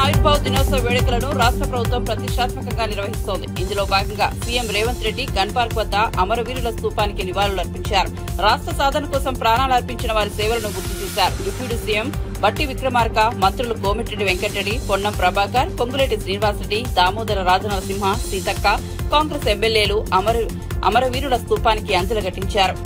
ఆవిర్భావ దినోత్సవ వేడుకలను రాష్ట్ర ప్రభుత్వం ప్రతిష్టాత్మకంగా నిర్వహిస్తోంది. ఇందులో భాగంగా CM Revanth Reddy gun park వద్ద అమరవీరుల స్తూపానికి నివాళులర్పించారు. రాష్ట్ర సాధన కోసం ప్రాణాలర్పించిన వారి సేవలను గుర్తు చేశారు. డిప్యూటీ సీఎం బట్టి విక్రమార్క, మంత్రులు కోమిటిరెడ్డి వెంకటరెడ్డి, పొన్నం ప్రభాకర్, పొంగులేటి శ్రీనివాసరెడ్డి, దామోదర రాజనరసింహ, సీతక్క, కాంగ్రెస్ ఎమ్మెల్యేలు అమరవీరుల స్తూపానికి అంజలి ఘటించారు.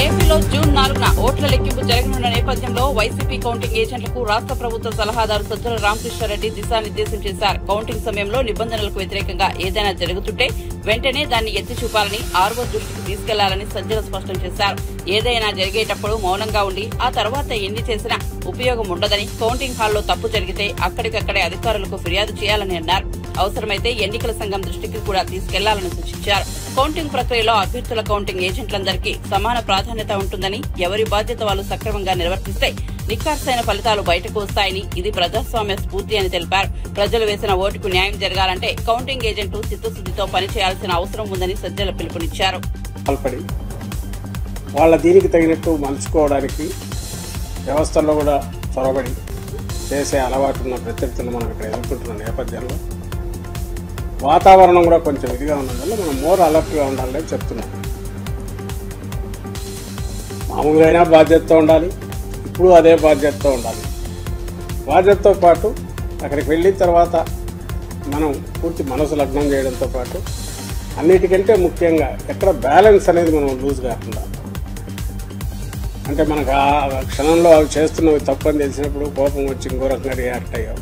ఏపీలో జూన్ 4న ఓట్ల లెక్కింపు జరగనున్న నేపథ్యంలో వైసీపీ కౌంటింగ్ ఏజెంట్లకు రాష్ట్ర ప్రభుత్వ సలహాదారు సజ్జల రామకృష్ణారెడ్డి దిశానిర్దేశం చేశారు. కౌంటింగ్ సమయంలో నిబంధనలకు వ్యతిరేకంగా ఏదైనా జరుగుతుంటే వెంటనే దాన్ని ఎత్తి చూపాలని ఆర్ఓ దృష్టికి తీసుకెళ్లాలని సజ్జల స్పష్టం చేశారు. ఏదైనా జరిగేటప్పుడు మౌనంగా ఉండి ఆ తర్వాత ఎన్ని చేసినా ఉపయోగం ఉండదని, కౌంటింగ్ హాల్లో తప్పు జరిగితే అక్కడికక్కడే అధికారులకు ఫిర్యాదు చేయాలని అన్నారు. అవసరమైతే ఎన్నికల సంఘం దృష్టికి కూడా తీసుకెళ్లాలని సూచించారు. కౌంటింగ్ ప్రక్రియలో అభ్యర్థుల కౌంటింగ్ ఏజెంట్లందరికీ సమాన ప్రాధాన్యత ఉంటుందని, ఎవరి బాధ్యత వాళ్ళు సక్రమంగా నిర్వర్తిస్తే నిఖార్సైన ఫలితాలు బయటకు వస్తాయని, ఇది ప్రజాస్వామ్య స్ఫూర్తి అని తెలిపారు. ప్రజలు వేసిన ఓటుకు న్యాయం జరగాలంటే కౌంటింగ్ ఏజెంట్లు చిత్తశుద్దితో పనిచేయాల్సిన అవసరం ఉందని సజ్జల పిలుపునిచ్చారు. వాళ్ళ దీనికి తగినట్టు మలుచుకోవడానికి వ్యవస్థల్లో కూడా చొరబడి చేసే అలవాటున్న ప్రత్యర్థులు మనం ఇక్కడ ఎదుర్కొంటున్న నేపథ్యంలో వాతావరణం కూడా కొంచెం ఇదిగా ఉన్నందువల్ల మనం మోర్ అలర్ట్గా ఉండాలని చెప్తున్నాం. మామూలుగా బాధ్యతతో ఉండాలి, ఇప్పుడు అదే బాధ్యతతో ఉండాలి. బాధ్యతతో పాటు అక్కడికి వెళ్ళిన తర్వాత మనం పూర్తి మనసు లగ్నం చేయడంతో పాటు అన్నిటికంటే ముఖ్యంగా ఎక్కడ బ్యాలెన్స్ అనేది మనం లూజ్ కాకుండా, అంటే మనకు ఆ క్షణంలో అవి చేస్తున్నవి తప్పని తెలిసినప్పుడు కోపం వచ్చి ఇంకో రకంగా రియాక్ట్ అయ్యాం.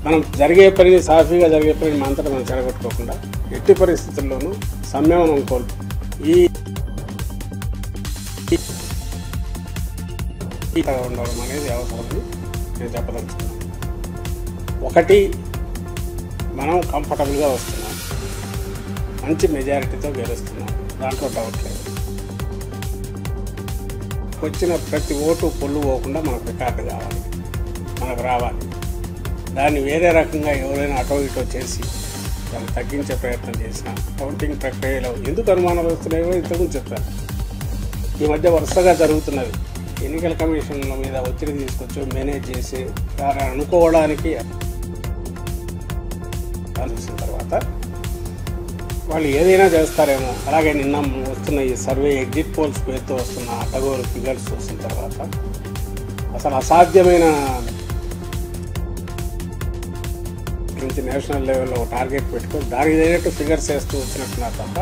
మనం జరిగే పని సాఫీగా జరిగే పని అంతటా మనం చెడగొట్టుకోకుండా ఎట్టి పరిస్థితుల్లోనూ సంయమనం కోల్పు ఉండడం అనేది అవసరమని నేను చెప్పదలుచుకున్నాను. ఒకటి, మనం కంఫర్టబుల్గా వస్తున్నాం, మంచి మెజారిటీతో గెలుస్తున్నాం, దాంట్లో డౌట్ లేదు. వచ్చిన ప్రతి ఓటు పొల్లు పోకుండా మనకు రికార్డు కావాలి, మనకు రావాలి. దాన్ని వేరే రకంగా ఎవరైనా అటో ఇటో చేసి దాన్ని తగ్గించే ప్రయత్నం చేసినా కౌంటింగ్ ప్రక్రియలో ఎందుకు అనుమానాలు వస్తున్నాయో ఇంతకుముందు చెప్పాను. ఈ మధ్య వరుసగా జరుగుతున్నది. ఎన్నికల కమిషన్ల మీద ఒత్తిడి తీసుకొచ్చి మేనేజ్ చేసి దాన్ని అనుకోవడానికి చూసిన తర్వాత వాళ్ళు ఏదైనా చేస్తారేమో. అలాగే నిన్న వస్తున్న ఈ సర్వే ఎగ్జిట్ పోల్స్ పేరుతో వస్తున్న అటగోరు ఫిగర్స్ చూసిన తర్వాత అసలు అసాధ్యమైన నుంచి నేషనల్ లెవెల్లో టార్గెట్ పెట్టుకొని దానికి తగినట్టు ఫిగర్స్ వేస్తూ వచ్చినట్టున్నారు తప్ప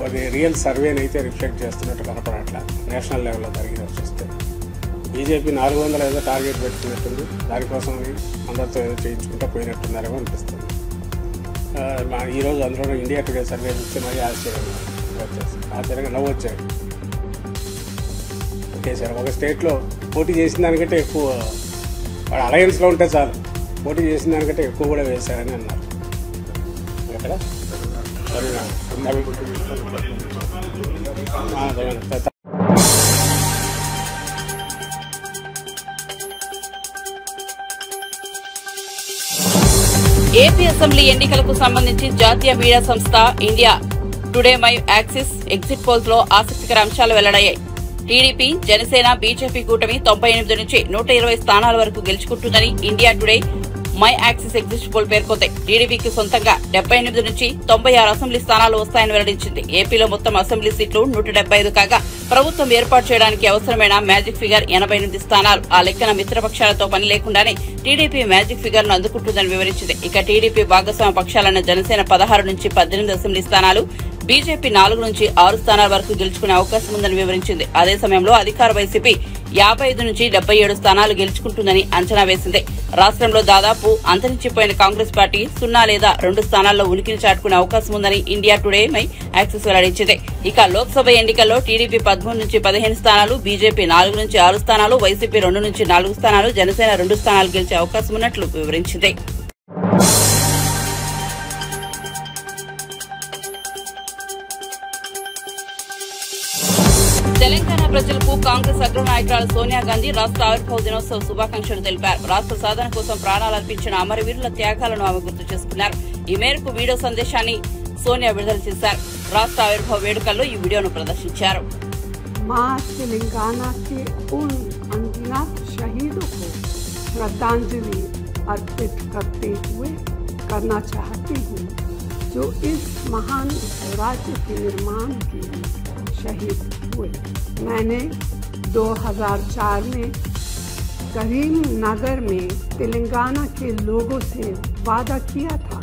అది రియల్ సర్వేని అయితే రిఫ్లెక్ట్ చేస్తున్నట్టు కనపడట్లా. నేషనల్ లెవెల్లో జరిగిన చూస్తే బీజేపీ 400 ఏదో టార్గెట్ పెట్టుకున్నట్టుంది, దానికోసం అందరితో ఏదో చేయించుకుంటూ పోయినట్టున్నారేమో అనిపిస్తుంది. ఈరోజు అందులో ఇండియా టుడే సర్వే చూస్తే మరీ ఆశ్చర్యంగా నవ్వు వచ్చాడు. చేశారు ఒక స్టేట్లో పోటీ చేసిన దానికంటే ఎక్కువ, వాడు అలయన్స్లో ఉంటే చాలు, పోటీ చేసిన దానికంటే ఎక్కువ కూడా వేశారని అన్నారు. ఎక్కడ ఏపీ అసెంబ్లీ ఎన్నికలకు సంబంధించి జాతీయ మీడియా సంస్థ India Today My Axis exit polls లో ఆసక్తికర అంశాలు వెల్లడయ్యాయి. టీడీపీ, జనసేన, బీజేపీ కూటమి 98 నుంచి 120 స్థానాల వరకు గెలుచుకుంటుందని India Today My Axis exit poll పేర్కొంది. టీడీపీకి సొంతంగా 78 నుంచి 96 అసెంబ్లీ స్థానాలు వస్తాయని వెల్లడించింది. ఏపీలో మొత్తం అసెంబ్లీ సీట్లు 175 కాగా ప్రభుత్వం ఏర్పాటు చేయడానికి అవసరమైన మ్యాజిక్ ఫిగర్ 88 స్థానాలు. ఆ లెక్కన మిత్రపక్షాలతో పని లేకుండానే టీడీపీ మ్యాజిక్ ఫిగర్ ను అందుకుంటుందని వివరించింది. ఇక టీడీపీ భాగస్వామ్య పక్షాలన్న జనసేన 16 నుంచి 18 అసెంబ్లీ స్థానాలు, బీజేపీ 4 నుంచి 6 స్థానాల వరకు గెలుచుకునే అవకాశం ఉందని వివరించింది. అదే సమయంలో అధికార వైసీపీ 55 నుంచి 77 స్థానాలు గెలుచుకుంటుందని అంచనా వేసింది. రాష్ట్రంలో దాదాపు అంతరించిపోయిన కాంగ్రెస్ పార్టీ 0 లేదా 2 స్థానాల్లో ఉనికిని చాటుకునే అవకాశం ఉందని ఇండియా టుడే మై యాక్సిస్ వెల్లడించింది. ఇక లోక్సభ ఎన్నికల్లో టీడీపీ 13 నుంచి 15 స్థానాలు, బీజేపీ 4 నుంచి 6 స్థానాలు, వైసీపీ 2 నుంచి 4 స్థానాలు, జనసేన 2 స్థానాలు గెలిచే అవకాశం ఉన్నట్లు వివరించింది. తెలంగాణ ప్రజలకు కాంగ్రెస్ అగ్రనాయకురాలు సోనియా గాంధీ రాష్ట్ర ఆవిర్భావ దినోత్సవ శుభాకాంక్షలు తెలిపారు. రాష్ట్ర సాధన కోసం ప్రాణాలర్పించిన అమరవీరుల త్యాగాలను ఆమె గుర్తు చేసుకున్నారు. ఈ మేరకు వీడియో సందేశాన్ని సోనియా విడుదల చేశారు. రాష్ట్ర ఆవిర్భావ వేడుకల్లో ఈ వీడియోను ప్రదర్శించారు. मां तेलंगाना के उन अनगिनत शहीदों को श्रद्धांजलि अर्पित करते हुए करना चाहती हूँ जो इस महान राज्य के निर्माण के लिए शहीद हुए। मैंने 2004 में करीमनगर में तेलंगाना के लोगों से वादा किया था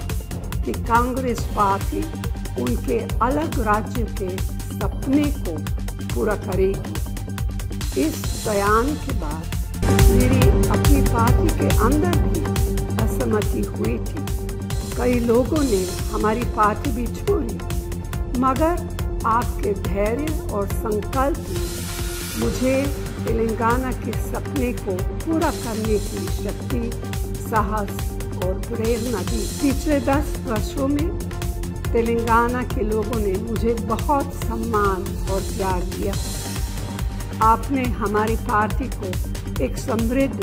कि कांग्रेस पार्टी उनके अलग राज्य के सपने को पूरा करेगी। इस बयान के बाद मेरी अपनी पार्टी के अंदर भी असहमति हुई थी। कई लोगों ने हमारी पार्टी भी छोड़ी, मगर आपके धैर्य और संकल्प ने मुझे तेलंगाना के सपने को पूरा करने की शक्ति, साहस और प्रेरणा दी। पिछले 10 वर्षों में तेलंगाना के लोगों ने मुझे बहुत सम्मान और प्यार दिया। आपने हमारी पार्टी को एक समृद्ध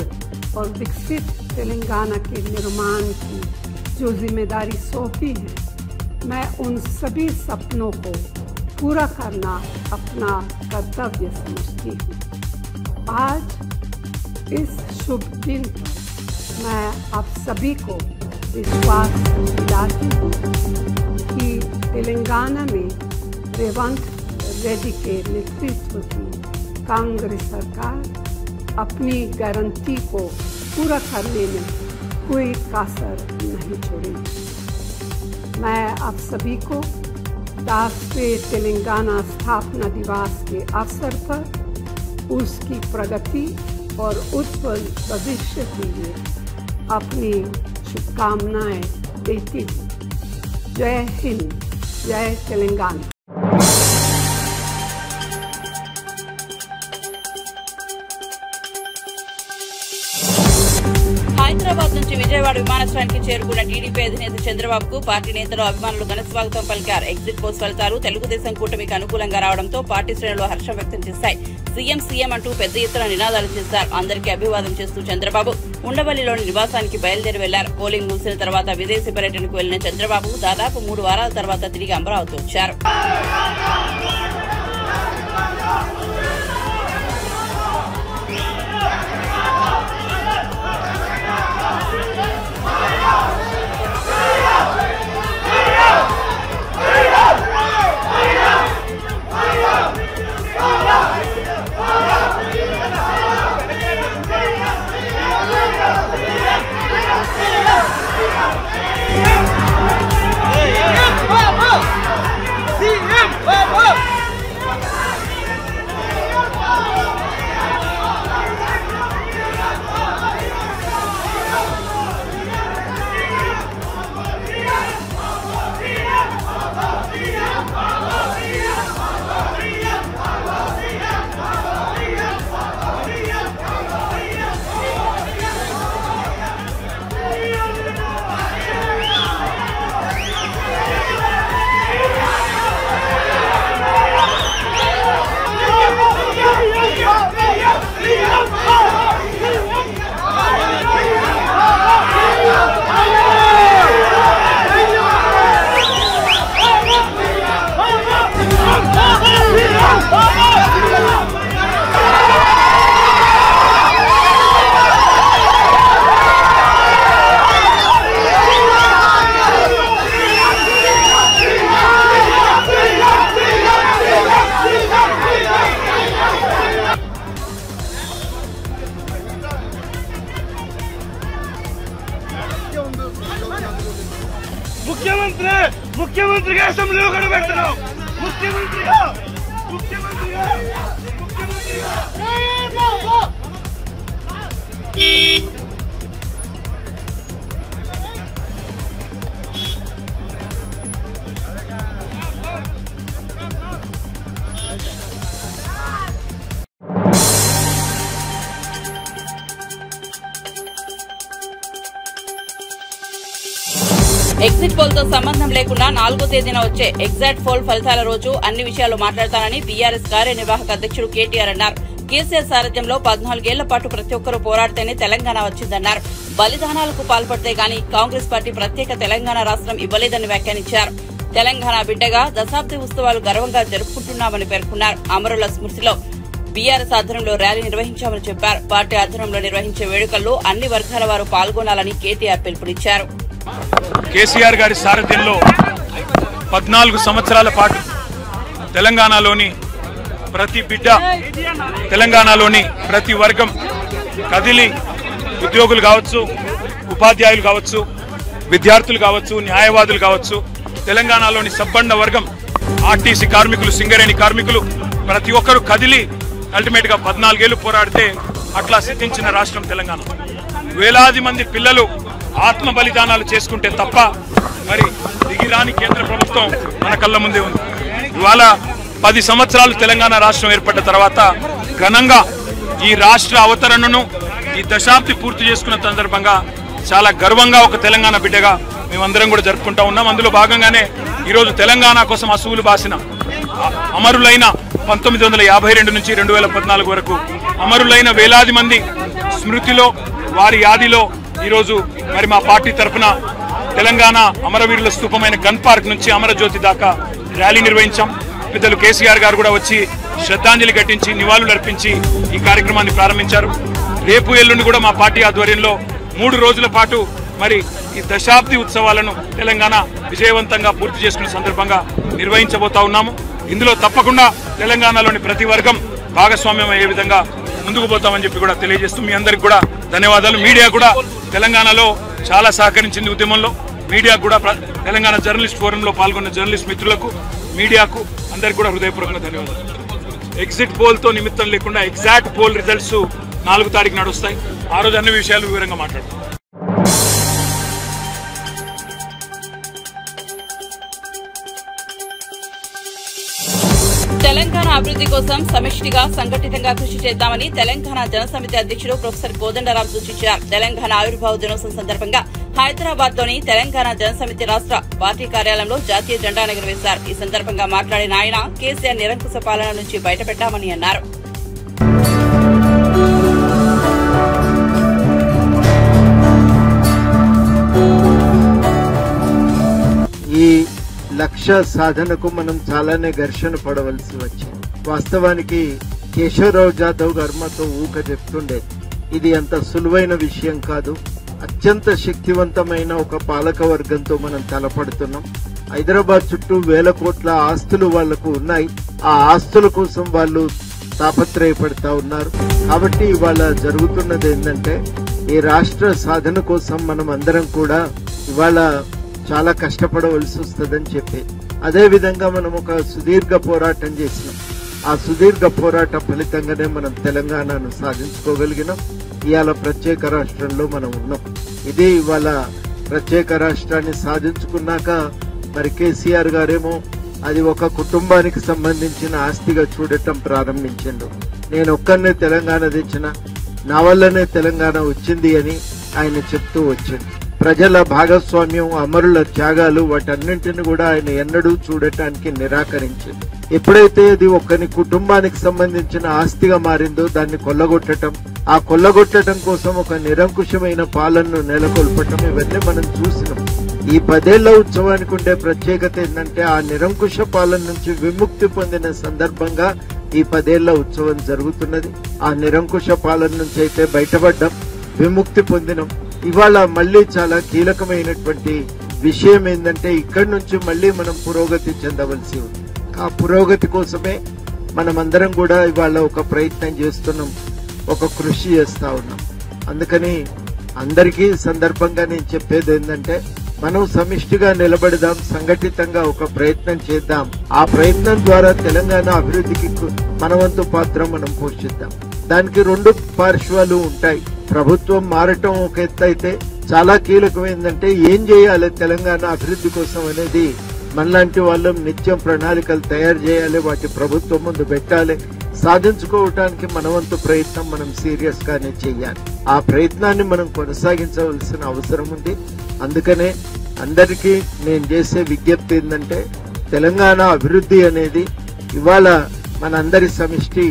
और विकसित तेलंगाना के निर्माण की जो जिम्मेदारी सौंपी है, मैं उन सभी सपनों को पूरा करना अपना कर्तव्य समझती हूँ। आज इस शुभ दिन पर मैं आप सभी को विश्वास दिलाती हूँ कि तेलंगाना में रेवंत रेड्डी के नेतृत्व की कांग्रेस सरकार अपनी गारंटी को पूरा करने में कोई कसर नहीं छोड़ेगी। मैं आप सभी को 10वें तेलंगाना स्थापना दिवस के अवसर पर उसकी प्रगति और उज्जवल भविष्य के लिए अपनी शुभकामनाएं देती हूँ। जय हिंद, जय तेलंगाना। హైదరాబాద్ నుంచి విజయవాడ విమానాశ్రయానికి చేరుకున్న టీడీపీ అధినేత చంద్రబాబుకు పార్టీ నేతలు, అభిమానులు ఘన స్వాగతం పలికారు. ఎగ్జిట్ పోల్స్ ఫలితాలు తెలుగుదేశం కూటమికి అనుకూలంగా రావడంతో పార్టీ శ్రేణులు హర్షం వ్యక్తం చేశాయి. సీఎం సీఎం అంటూ పెద్ద ఎత్తున నినాదాలు చేశారు. అందరికీ అభివాదం చేస్తూ చంద్రబాబు ఉండవల్లిలోని నివాసానికి బయలుదేరి వెళ్లారు. పోలింగ్ ముగిసిన తర్వాత విదేశీ పర్యటనకు వెళ్లిన చంద్రబాబు దాదాపు 3 వారాల తర్వాత తిరిగి అమరావతి వచ్చారు. ముఖ్యమంత్రిగా అసెంబ్లీలో కనబెడుతున్నాం. ముఖ్యమంత్రిగా ఎగ్జిట్ పోల్ తో సంబంధం లేకుండా 4వ తేదీన వచ్చే ఎగ్జిట్ పోల్ ఫలితాల రోజు అన్ని విషయాలు మాట్లాడతానని బీఆర్ఎస్ కార్యనిర్వాహక అధ్యక్షుడు కేటీఆర్ అన్నారు. కేసీఆర్ సారథ్యంలో 14 ఏళ్ల పాటు ప్రతి ఒక్కరూ పోరాడితేనే తెలంగాణ వచ్చిందన్నారు. బలిదానాలకు పాల్పడితే గాని కాంగ్రెస్ పార్టీ ప్రత్యేక తెలంగాణ రాష్ట్రం ఇవ్వలేదని వ్యాఖ్యానించారు. తెలంగాణ బిడ్డగా దశాబ్ది ఉత్సవాలు గర్వంగా జరుపుకుంటున్నామని పేర్కొన్నారు. అమరుల స్మృతిలో బీఆర్ఎస్ ఆధ్వర్యంలో ర్యాలీ నిర్వహించామని చెప్పారు. పార్టీ ఆధ్వర్యంలో నిర్వహించే వేడుకల్లో అన్ని వర్గాల వారు పాల్గొనాలని కేటీఆర్ పిలుపునిచ్చారు. కేసీఆర్ గారి సారథ్యంలో 14 సంవత్సరాల పాటు తెలంగాణలోని ప్రతి బిడ్డ, తెలంగాణలోని ప్రతి వర్గం కదిలి ఉద్యోగులు కావచ్చు, ఉపాధ్యాయులు కావచ్చు, విద్యార్థులు కావచ్చు, న్యాయవాదులు కావచ్చు, తెలంగాణలోని సబ్బండ వర్గం, ఆర్టీసీ కార్మికులు, సింగరేణి కార్మికులు ప్రతి ఒక్కరూ కదిలి అల్టిమేట్ గా 14 ఏళ్లు పోరాడితే అట్లా సిద్ధించిన రాష్ట్రం తెలంగాణ. వేలాది మంది పిల్లలు ఆత్మ బలిదానాలు చేసుకుంటే తప్ప మరి దిగిరాని కేంద్ర ప్రభుత్వం మన కళ్ళ ముందే ఉంది. ఇవాళ 10 సంవత్సరాలు తెలంగాణ రాష్ట్రం ఏర్పడ్డ తర్వాత ఘనంగా ఈ రాష్ట్ర అవతరణను ఈ దశాబ్ది పూర్తి చేసుకున్న సందర్భంగా చాలా గర్వంగా ఒక తెలంగాణ బిడ్డగా మేమందరం కూడా జరుపుకుంటా ఉన్నాం. అందులో భాగంగానే ఈరోజు తెలంగాణ కోసం అసూలు బాసిన అమరులైన 1952 నుంచి 2014 వరకు అమరులైన వేలాది మంది స్మృతిలో, వారి యాదిలో ఈరోజు మరి మా పార్టీ తరఫున తెలంగాణ అమరవీరుల స్తూపమైన గన్ పార్క్ నుంచి అమరజ్యోతి దాకా ర్యాలీ నిర్వహించాం. పెద్దలు కేసీఆర్ గారు కూడా వచ్చి శ్రద్ధాంజలి ఘటించి నివాళులు అర్పించి ఈ కార్యక్రమాన్ని ప్రారంభించారు. రేపు ఎల్లుండి కూడా మా పార్టీ ఆధ్వర్యంలో 3 రోజుల పాటు మరి ఈ దశాబ్ది ఉత్సవాలను తెలంగాణ విజయవంతంగా పూర్తి చేసుకునే సందర్భంగా నిర్వహించబోతా ఉన్నాము. ఇందులో తప్పకుండా తెలంగాణలోని ప్రతి వర్గం భాగస్వామ్యం అయ్యే విధంగా ముందుకు పోతామని చెప్పి కూడా తెలియజేస్తూ మీ అందరికి కూడా ధన్యవాదాలు. మీడియా కూడా తెలంగాణలో చాలా సహకరించింది ఉద్యమంలో. మీడియా కూడా తెలంగాణ జర్నలిస్ట్ ఫోరంలో పాల్గొన్న జర్నలిస్ట్ మిత్రులకు, మీడియాకు అందరికి కూడా హృదయపూర్వకంగా ధన్యవాదాలు. ఎగ్జిట్ పోల్ తో నిమిత్తం లేకుండా ఎగ్జాక్ట్ పోల్ రిజల్ట్స్ 4వ తారీఖు నాడు వస్తాయి. ఆ రోజు అన్ని విషయాలు వివరంగా మాట్లాడతాం. తెలంగాణ అభివృద్ది కోసం సమిష్టిగా సంఘటితంగా కృషి చేద్దామని తెలంగాణ జనసమితి అధ్యక్షుడు ప్రొఫెసర్ కోదండరాం సూచించారు. తెలంగాణ ఆవిర్భావ దినోత్సవం సందర్భంగా హైదరాబాద్ లోని తెలంగాణ జనసమితి రాష్ట్ర పార్టీ కార్యాలయంలో జాతీయ జెండాను ఎగురవేశారు. ఈ సందర్భంగా మాట్లాడిన ఆయన కేసీఆర్ నిరంకుశ పాలన నుంచి బయటపెట్టామని అన్నారు. ఈ లక్ష్య సాధనకు మనం చాలానే ఘర్షణ పడవలసి వచ్చింది. వాస్తవానికి కేశవరావు జాదవ్ గారు మాతో ఊక చెప్తుండే, ఇది అంత సులువైన విషయం కాదు. అత్యంత శక్తివంతమైన ఒక పాలక వర్గంతో మనం తలపడుతున్నాం. హైదరాబాద్ చుట్టూ 1000 కోట్ల ఆస్తులు వాళ్లకు ఉన్నాయి. ఆ ఆస్తుల కోసం వాళ్ళు తాపత్రయపడతా ఉన్నారు. కాబట్టి ఇవాళ జరుగుతున్నది ఏంటంటే, ఈ రాష్ట్ర సాధన కోసం మనం అందరం కూడా ఇవాళ చాలా కష్టపడవలసి వస్తుందని చెప్పి, అదే విధంగా మనం ఒక సుదీర్ఘ పోరాటం చేసినాం. ఆ సుదీర్ఘ పోరాట ఫలితంగానే మనం తెలంగాణను సాధించుకోగలిగినాం. ఇవాళ ప్రత్యేక రాష్ట్రంలో మనం ఉన్నాం. ఇది ఇవాళ ప్రత్యేక రాష్ట్రాన్ని సాధించుకున్నాక మరి కేసీఆర్ గారేమో అది ఒక కుటుంబానికి సంబంధించిన ఆస్తిగా చూడటం ప్రారంభించిండు. నేను ఒక్కనే తెలంగాణ తెచ్చిన, నా వల్లనే తెలంగాణ వచ్చింది అని ఆయన చెప్తూ వచ్చిండు. ప్రజల భాగస్వామ్యం, అమరుల త్యాగాలు, వాటన్నింటిని కూడా ఆయన ఎన్నడూ చూడటానికి నిరాకరించింది. ఎప్పుడైతే ఇది ఒక్కని కుటుంబానికి సంబంధించిన ఆస్తిగా మారిందో దాన్ని కొల్లగొట్టడం, ఆ కొల్లగొట్టడం కోసం ఒక నిరంకుశమైన పాలనను నెలకొల్పటం, ఇవన్నీ మనం చూసినాం. ఈ 10 ఏళ్ల ఉత్సవానికి ఉండే ప్రత్యేకత ఏంటంటే, ఆ నిరంకుశ పాలన నుంచి విముక్తి పొందిన సందర్భంగా ఈ 10 ఏళ్ల ఉత్సవం జరుగుతున్నది. ఆ నిరంకుశ పాలన నుంచి అయితే బయటపడ్డాం, విముక్తి పొందినాం. ఇవాళ మళ్లీ చాలా కీలకమైనటువంటి విషయం ఏంటంటే, ఇక్కడి నుంచి మళ్లీ మనం పురోగతి చెందవలసి ఉంది. ఆ పురోగతి కోసమే మనమందరం కూడా ఇవాళ ఒక ప్రయత్నం చేస్తున్నాం, ఒక కృషి చేస్తా ఉన్నాం. అందుకని అందరికీ సందర్భంగా నేను చెప్పేది ఏంటంటే, మనం సమిష్టిగా నిలబడదాం, సంఘటితంగా ఒక ప్రయత్నం చేద్దాం. ఆ ప్రయత్నం ద్వారా తెలంగాణ అభివృద్ధికి మనవంతు పాత్ర మనం పోషిద్దాం. దానికి రెండు పార్శ్వాలు ఉంటాయి. ప్రభుత్వం మారటం ఒక ఎత్తు అయితే, చాలా కీలకం ఏంటంటే ఏం చేయాలి తెలంగాణ అభివృద్ధి కోసం అనేది మనలాంటి వాళ్ళం నిత్యం ప్రణాళికలు తయారు చేయాలి, వాటి ప్రభుత్వం ముందు పెట్టాలి. సాధించుకోవటానికి మనవంతు ప్రయత్నం మనం సీరియస్ గానే చేయాలి. ఆ ప్రయత్నాన్ని మనం కొనసాగించవలసిన అవసరం ఉంది. అందుకనే అందరికీ నేను చేసే విజ్ఞప్తి ఏంటంటే, తెలంగాణ అభివృద్ధి అనేది ఇవాళ మనందరి సమిష్టి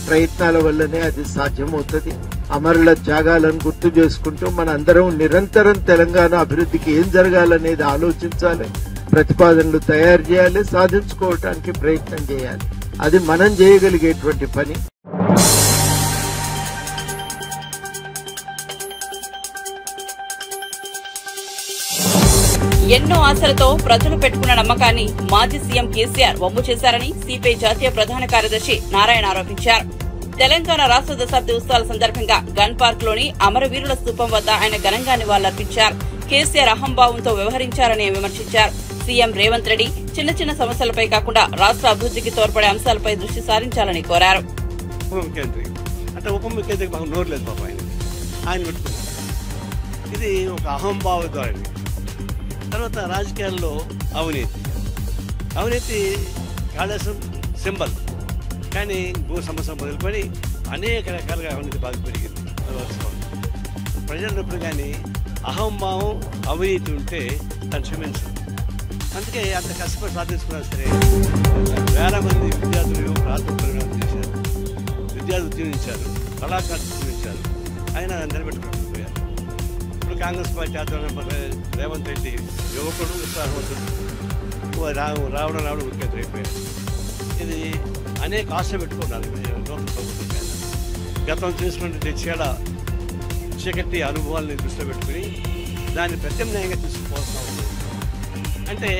ప్రయత్నాల వల్లనే అది సాధ్యమవుతుంది. అమరుల త్యాగాలను గుర్తు చేసుకుంటూ మనందరం నిరంతరం తెలంగాణ అభివృద్ధికి ఏం జరగాలనేది ఆలోచించాలి, ప్రతిపాదనలు తయారు చేయాలి, సాధించుకోవటానికి ప్రయత్నం చేయాలి. అది మనం చేయగలిగేటువంటి పని. ఎన్నో ఆశలతో ప్రజలు పెట్టుకున్న నమ్మకాన్ని మాజీ సీఎం కేసీఆర్ వమ్ము చేశారని సిపిఐ జాతీయ ప్రధాన కార్యదర్శి నారాయణ ఆరోపించారు. తెలంగాణ రాష్ట్ర దశాబ్ది ఉత్సవాల సందర్భంగా గన్ పార్క్ లోని అమరవీరుల స్తూపం వద్ద ఆయన ఘనంగా నివాళులర్పించారు. కేసీఆర్ అహంభావంతో వ్యవహరించారని విమర్శించారు. సీఎం రేవంత్ రెడ్డి చిన్న చిన్న సమస్యలపై కాకుండా రాష్ట్ర అభివృద్ధికి తోడ్పడే అంశాలపై దృష్టి సారించాలని కోరారు. ఉప ముఖ్యమంత్రికి మాకు నోరు లేదు పాప, ఆయన పెట్టుకున్నారు. ఇది ఒక అహంభావ ధోరణి. తర్వాత రాజకీయాల్లో అవినీతి కాళేశ్వరం సింబల్, కానీ భూ సమస్య మొదలుకొని అనేక రకాలుగా అవినీతి బాగా పెరిగింది. ప్రజలు కానీ అహంభావం అవినీతి ఉంటే తను క్షమించరు. అందుకే అంత కష్టపడి సాధించుకున్నా సరే వేల మంది విద్యార్థులు ఆత్మపరిణామం చేశారు, విద్యార్థులు ఉద్యమించారు, కళాకారులు ఉద్యమించారు, ఆయన నిలబెట్టుకోలేకపోయారు. ఇప్పుడు కాంగ్రెస్ పార్టీ ఆధ్వర్యంలో రేవంత్ రెడ్డి యువకుడు ఉత్సాహవంతుడు రావడం ముఖ్యమంత్రి అయిపోయారు. ఇది అనేక ఆశ పెట్టుకున్నారు నూతన ప్రభుత్వం మీద. గతం తీసుకున్నట్టు చాలా చీకటి అనుభవాలను దృష్టిలో పెట్టుకుని దాన్ని ప్రత్యామ్నాయంగా తీసుకుపోవాల్సిన అవసరం. అంటే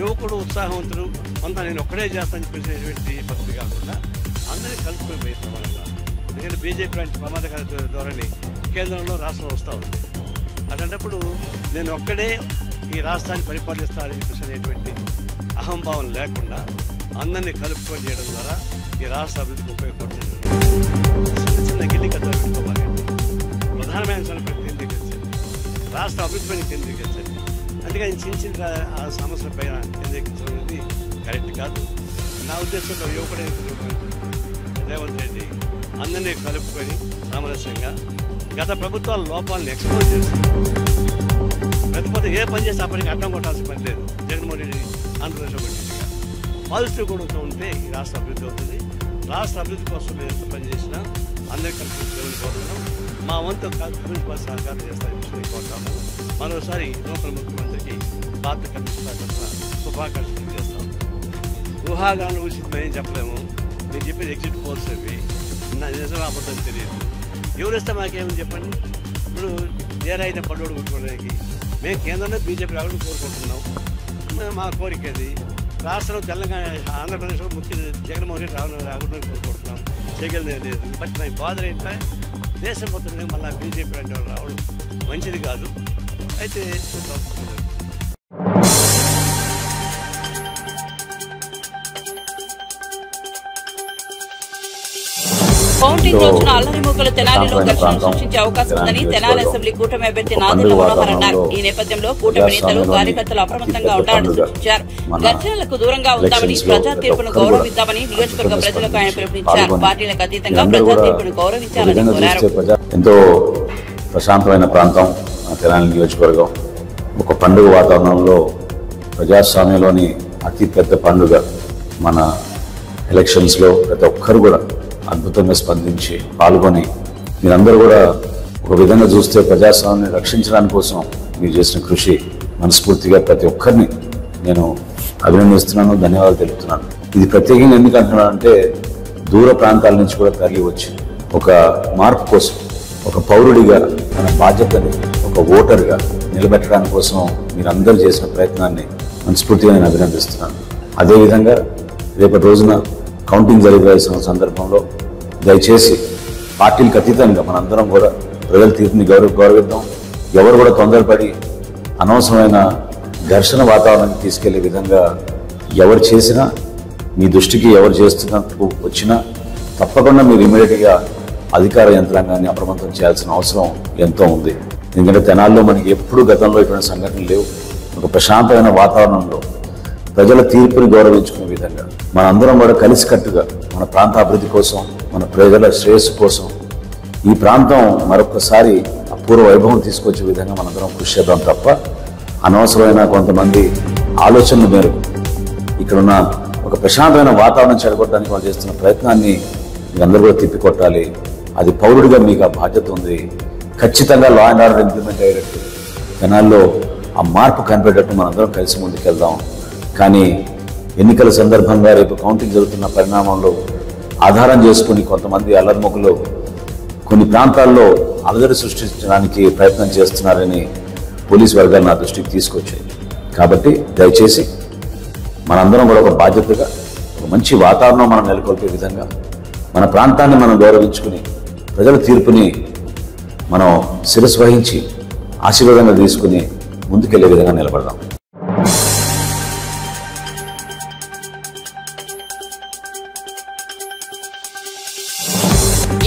యువకుడు ఉత్సాహవంతుడు కొంత నేను ఒక్కడే చేస్తానని చెప్పేసేటువంటి పద్ధతి కాకుండా అందరినీ కలుపుకొని పోయే ప్రమాణంగా. ఎందుకంటే బీజేపీ లాంటి ప్రమాదకర ధోరణి కేంద్రంలో రాష్ట్రం వస్తూ ఉంది. అటువంటిప్పుడు నేను ఒక్కడే ఈ రాష్ట్రాన్ని పరిపాలిస్తానని చెప్పేసి అనేటువంటి అహంభావం లేకుండా అందరినీ కలుపుకొని చేయడం ద్వారా ఈ రాష్ట్ర అభివృద్ధికి ఉపయోగపడుతుంది. చిన్న చిన్న గిల్లి కథలు పెట్టుకోవాలి, ప్రధానమైన అంశాలపై కేంద్రీకరించాలి, రాష్ట్ర అభివృద్ధిపైన కేంద్రీకరించాలి. అందుకని చిన్న చిన్న ఆ సమస్యలపై కేంద్రీకరించడం అనేది కరెక్ట్ కాదు. నా ఉద్దేశంలో యువకుడే రేవంత్ రెడ్డి అందరినీ కలుపుకొని సామరస్యంగా గత ప్రభుత్వాల లోపాలను ఎక్స్పోజ్ చేస్తారు. ప్రతిపత్తి ఏ పని చేస్తే అప్పటికి అడ్డం కొట్టాల్సిన పని లేదు. జగన్మోహన్ రెడ్డి ఆంధ్రప్రదేశ్లో పెట్టిందిగా పాజిటివ్ కూడా ఉంటే ఈ రాష్ట్ర అభివృద్ధి అవుతుంది. రాష్ట్ర అభివృద్ధి కోసం మేము ఎంత పని చేసినా అందరికీ కలిసి కోరుతున్నాం. మా వంతు సహకారం చేస్తారని కోరుతాము. మరోసారి నూతన ముఖ్యమంత్రికి పార్టీ కమిషన్ శుభాకాంక్షలు చేస్తాం. ఊహాగానం ఉచితం ఏం చెప్పలేము. నేను చెప్పేది ఎగ్జిట్ పోల్స్ అవి నిజం అబద్ధం తెలియదు. ఎవరు ఇస్తే మాకేమని చెప్పండి. ఇప్పుడు ఏరైతే పడ్డోడు కొట్టుకోవడానికి మేము కేంద్రంలో బీజేపీ రావడం కోరుకుంటున్నాం. మా కోరిక అది. రాష్ట్రంలో తెలంగాణ ఆంధ్రప్రదేశ్లో జగన్మోహన్ రెడ్డి రావడం కోరుకుంటున్నాం. చేయగలిగే లేదు. బట్ నా బాధ ఏంటంటే దేశం మొత్తం మళ్ళీ బీజేపీ అంటే రావడం మంచిది కాదు. అయితే కౌంటింగ్ రోజున అల్లరిమూకలు తెనాలిలో ఘర్షణ సృష్టించే అవకాశం ఉందని తెనాలి అసెంబ్లీ కూటమి అభ్యర్థి నాదెళ్ల మనోహర్ అన్నారు. ఈ నేపథ్యంలో కూటమి నేతలు కార్యకర్తలు అప్రమత్తంగా ఉండాలని సూచించారు. ఘర్షణలకు దూరంగా ఉందామని, ప్రజా తీర్పును గౌరవిద్దామని నియోజకవర్గ ప్రజలకు ఆయన పిలుపునిచ్చారు. పార్టీలకు అతీతంగా ప్రజా తీర్పును గౌరవించాలని కోరారు. ఎంతో ప్రశాంతమైన ప్రాంతం తెనాలి నియోజకవర్గం. ఒక పండుగ వాతావరణంలో ప్రజాస్వామ్యంలోని అతి పెద్ద పండుగ మన ఎలక్షన్స్లో ప్రతి ఒక్కరు కూడా అద్భుతంగా స్పందించి పాల్గొని మీరందరూ కూడా ఒక విధంగా చూస్తే ప్రజాస్వామ్యాన్ని రక్షించడానికి కోసం మీరు చేసిన కృషి మనస్ఫూర్తిగా ప్రతి ఒక్కరిని నేను అభినందిస్తున్నాను, ధన్యవాదాలు తెలుపుతున్నాను. ఇది ప్రత్యేకంగా ఎందుకు అంటున్నానంటే దూర ప్రాంతాల నుంచి కూడా తరలి వచ్చి ఒక మార్పు కోసం ఒక పౌరుడిగా మన బాధ్యతని ఒక ఓటర్గా నిలబెట్టడానికి కోసం మీరందరూ చేసిన ప్రయత్నాన్ని మనస్ఫూర్తిగా నేను అభినందిస్తున్నాను. అదేవిధంగా రేపటి రోజున కౌంటింగ్ జరిగే సందర్భంలో దయచేసి పార్టీలకు అతీతంగా మనందరం కూడా ప్రజల తీర్పుని గౌరవిద్దాం. ఎవరు కూడా తొందరపడి అనవసరమైన ఘర్షణ వాతావరణానికి తీసుకెళ్లే విధంగా ఎవరు చేసినా, మీ దృష్టికి ఎవరు చేస్తున్నట్టు వచ్చినా తప్పకుండా మీరు ఇమీడియట్గా అధికార యంత్రాంగాన్ని అప్రమత్తం చేయాల్సిన అవసరం ఎంతో ఉంది. ఎందుకంటే తెనాల్లో మనకి ఎప్పుడూ గతంలో ఇటువంటి సంఘటనలు లేవు. ఒక ప్రశాంతమైన వాతావరణంలో ప్రజల తీర్పుని గౌరవించుకునే విధంగా మనందరం కూడా కలిసికట్టుగా మన ప్రాంత అభివృద్ధి కోసం, మన ప్రజల శ్రేయస్సు కోసం ఈ ప్రాంతం మరొకసారి అపూర్వ వైభవం తీసుకొచ్చే విధంగా మనందరం కృషి చేద్దాం తప్ప అనవసరమైన కొంతమంది ఆలోచనల మేరకు ఇక్కడున్న ఒక ప్రశాంతమైన వాతావరణం చెడగొట్టడానికి వాళ్ళు చేస్తున్న ప్రయత్నాన్ని మీరందరూ కూడా తిప్పికొట్టాలి. అది పౌరుడిగా మీకు ఆ బాధ్యత ఉంది. ఖచ్చితంగా లా అండ్ ఆర్డర్ ఇంప్లిమెంట్ అయ్యేటట్టు తెనాల్లో ఆ మార్పు కనిపెట్టేటట్టు మనందరం కలిసి ముందుకెళ్దాం. కానీ ఎన్నికల సందర్భంగా రేపు కౌంటింగ్ జరుగుతున్న పరిణామంలో ఆధారం చేసుకుని కొంతమంది అల్లర్ముఖులు కొన్ని ప్రాంతాల్లో అలజడి సృష్టించడానికి ప్రయత్నం చేస్తున్నారని పోలీసు వర్గాలు నా దృష్టికి తీసుకొచ్చాయి. కాబట్టి దయచేసి మనందరం కూడా ఒక బాధ్యతగా ఒక మంచి వాతావరణం మనం నెలకొల్పే విధంగా మన ప్రాంతాన్ని మనం గౌరవించుకుని ప్రజల తీర్పుని మనం శిరస్సు వహించి ఆశీర్వాదంగా తీసుకుని ముందుకెళ్లే విధంగా నిలబడదాం.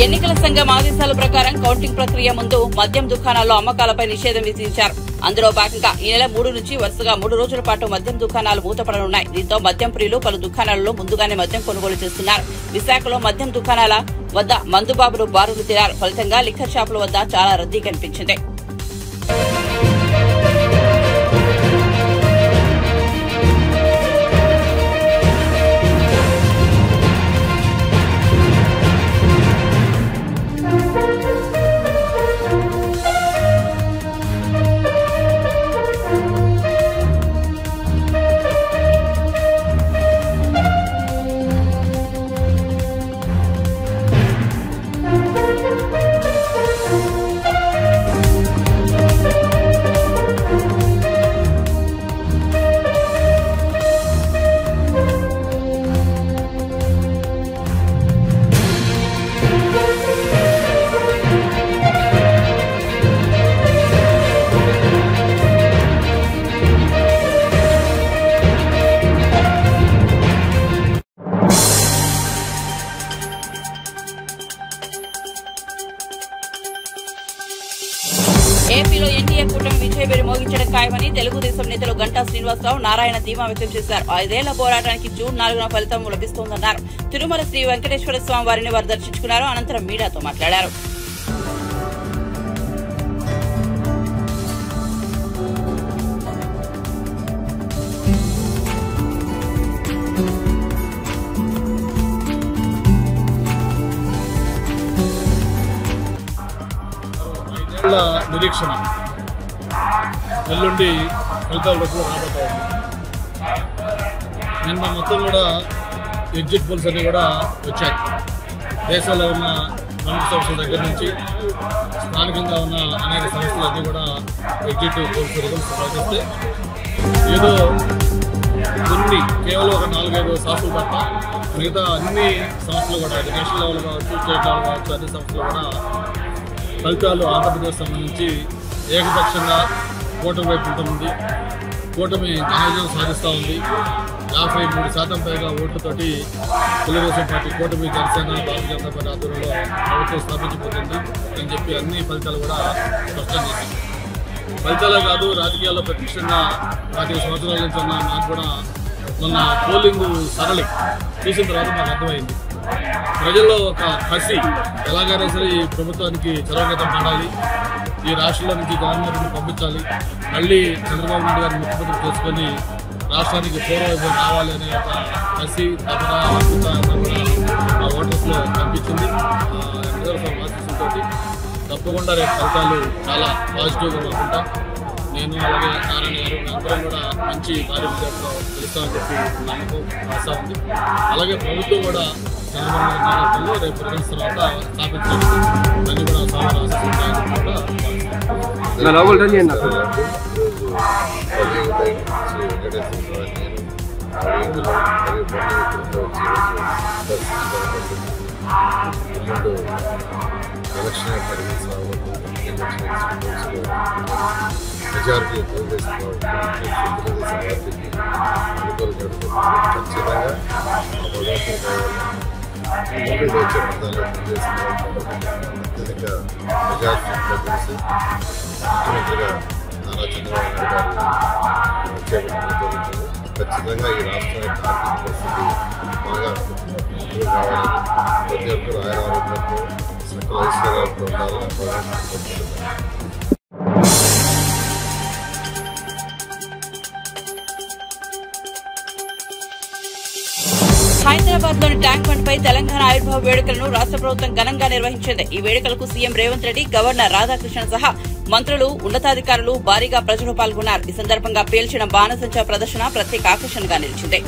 ఎన్నికల సంఘం ఆదేశాల ప్రకారం కౌంటింగ్ ప్రక్రియ ముందు మద్యం దుకాణాల్లో అమ్మకాలపై నిషేధం విధించారు. అందులో భాగంగా ఈ నెల 3 నుంచి వరుసగా 3 రోజుల పాటు మద్యం దుకాణాలు మూతపడనున్నాయి. దీంతో మద్యం ప్రియులు పలు దుకాణాలలో ముందుగానే మద్యం కొనుగోలు చేస్తున్నారు. విశాఖలో మద్యం దుకాణాల వద్ద మందుబాబులు బారులు తీరారు. ఫలితంగా లిక్కర్ షాపుల వద్ద చాలా రద్దీ కనిపించింది. ఏపీలో ఎన్డీఏ కూటమి విజయబేరి మోగించడం ఖాయమని తెలుగుదేశం నేతలు గంటా శ్రీనివాసరావు, నారాయణ ధీమా వ్యక్తం చేశారు. 5 ఏళ్ల పోరాటానికి జూన్ 4న ఫలితం లభిస్తోందన్నారు. తిరుమల శ్రీ వెంకటేశ్వర స్వామి వారిని వారు దర్శించుకున్నారు. అనంతరం మీడియాతో మాట్లాడారు. నిరీక్షణ ఎల్లుండి ఫలితాలు రాబోతా ఉంది. నిన్న మొత్తం కూడా ఎగ్జిట్ పోల్స్ అన్నీ కూడా వచ్చాయి. దేశంలో ఉన్న ప్రముఖ సంస్థల దగ్గర నుంచి స్థానికంగా ఉన్న అనేక సంస్థలన్నీ కూడా ఎగ్జిట్ పోల్స్ రిజల్ట్స్ ప్రకటిస్తే ఏదో కొన్ని కేవలం ఒక 4-5 సంస్థలు తప్ప మిగతా అన్ని సంస్థలు కూడా నేషనల్ లెవెల్ కావచ్చు, స్టేట్ లెవెల్ కావచ్చు, అన్ని సంస్థలు కూడా ఫలితాలు ఆంధ్రప్రదేశ్ సంబంధించి ఏకపక్షంగా కూటమి వైపు ఉంటుంది. కూటమి ఘనవిజయం సాధిస్తూ ఉంది. 53% పైగా ఓట్లతోటి తెలుగుదేశం పార్టీ కూటమి జనసేన భారతీయ జనతా పార్టీ ఆధ్వర్యంలో ప్రభుత్వం స్థాపించబోతుంది అని చెప్పి అన్ని ఫలితాలు కూడా స్పష్టం చేసింది. ఫలితాలే కాదు, రాజకీయాల్లో ప్రత్యక్షంగా 25 సంవత్సరాల నుంచి ఉన్న నాకు కూడా మొన్న పోలింగ్ సరళి చూసిన తర్వాత నాకు అర్థమైంది. ప్రజల్లో ఒక కసి, ఎలాగైనా సరే ఈ ప్రభుత్వానికి చరవగతం పడాలి, ఈ రాష్ట్రంలో నుంచి గవర్నమెంట్ని పంపించాలి, మళ్ళీ చంద్రబాబు నాయుడు గారిని ముఖ్యమంత్రి చేసుకొని రాష్ట్రానికి పూర్వవైపు రావాలి అనే ఒక కసి, తపన, అద్భుతంగా కూడా ఆ ఓటర్స్లో కనిపించింది. రిజర్వ్ ఆశీస్సులతో తప్పకుండా రేపు ఫలితాలు చాలా పాజిటివ్గా అనుకుంటాం. నేను అలాగే నారాయణ గారు అందరం కూడా మంచి భారీ విజయంతో గెలుస్తామని చెప్పి నమ్మకం ఆశ ఉంది. అలాగే ప్రభుత్వం కూడా చంద్రబాబు నాయుడు నాయకత్వంలో రేపు రిజల్ట్స్ తర్వాత స్థాపించడానికి అన్ని కూడా సవాలు ఆశిస్తున్నాయని కూడా ఎలక్షన్ మెజారిటీ తెలుగుదేశం పార్టీకి అనుకూలంగా ఖచ్చితంగా ఆ భగవంతుని కావాలి వచ్చే ప్రాంతాల్లో తెలుగుదేశం అత్యధిక మెజారిటీలో తెలిసి ముఖ్యమంత్రిగా నారా చంద్రబాబు నాయుడు గారు చేపట్టడం జరుగుతుంది. ఖచ్చితంగా ఈ రాష్ట్రం యొక్క ఆర్థిక పరిస్థితి బాగా ఇంప్రూవ్ కావాలని ప్రతి ఒక్కరు ఆయన ఆరోగ్యంతో సకల ఐశ్వర్యాలతో ఉండాలని భగవంతుని హైదరాబాద్ లోని ట్యాంక్ బండ్ పై తెలంగాణ ఆవిర్భావ వేడుకలను రాష్ట్ర ప్రభుత్వం ఘనంగా నిర్వహించింది. ఈ వేడుకలకు సీఎం రేవంత్ రెడ్డి, గవర్నర్ రాధాకృష్ణన్ సహా మంత్రులు, ఉన్నతాధికారులు భారీగా ప్రజలు పాల్గొన్నారు. ఈ సందర్భంగా పేల్చిన బాణసంచా ప్రదర్శన ప్రత్యేక ఆకర్షణగా నిలిచింది.